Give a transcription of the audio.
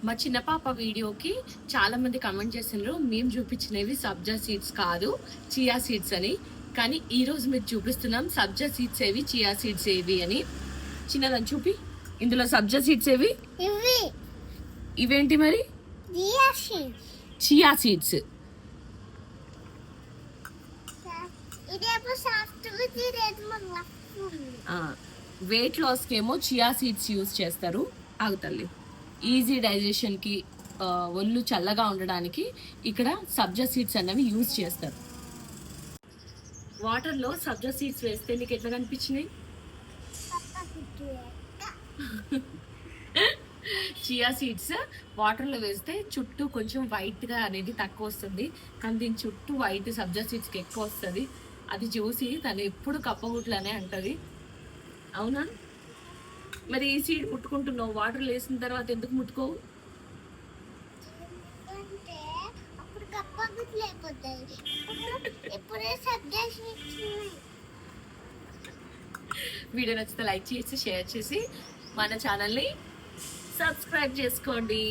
మా చిన్న పాప వీడియోకి చాలా మంది కమెంట్ చేస్తున్నారు మేము చూపించినవి సబ్జా సీడ్స్ కాదు చియా సీడ్స్ అని. కానీ ఈ రోజు మీకు చూపిస్తున్నాం సబ్జా సీడ్స్ ఏవి చియా సీడ్స్ ఏవి అని. చిన్నదని చూపి, ఇందులో సబ్జా సీడ్స్ ఏవి, ఇవేంటి మరి చియా సీడ్స్. వెయిట్ లాస్కి ఏమో చియా సీడ్స్ యూజ్ చేస్తారు. ఆగుతల్లి ఈజీ డైజెషన్కి, ఒళ్ళు చల్లగా ఉండడానికి ఇక్కడ సబ్జా సీడ్స్ అనేవి యూజ్ చేస్తారు. వాటర్లో సబ్జా సీడ్స్ వేస్తే నీకు ఎట్లా కనిపించినాయి? చియా సీడ్స్ వాటర్లో వేస్తే చుట్టూ కొంచెం వైట్గా అనేది తక్కువ వస్తుంది, కానీ దీని చుట్టూ వైట్ సబ్జా సీడ్స్కి ఎక్కువ వస్తుంది. అది చూసి తను ఎప్పుడు కప్పగుట్లనే అంటది. అవునా? మరి ఈ సీడ్ ముట్టుకుంటున్నావు, వాటర్లో వేసిన తర్వాత ఎందుకు ముట్టుకోవు? వీడియో నచ్చితే లైక్ చేసి షేర్ చేసి మన ఛానల్ని సబ్స్క్రైబ్ చేసుకోండి.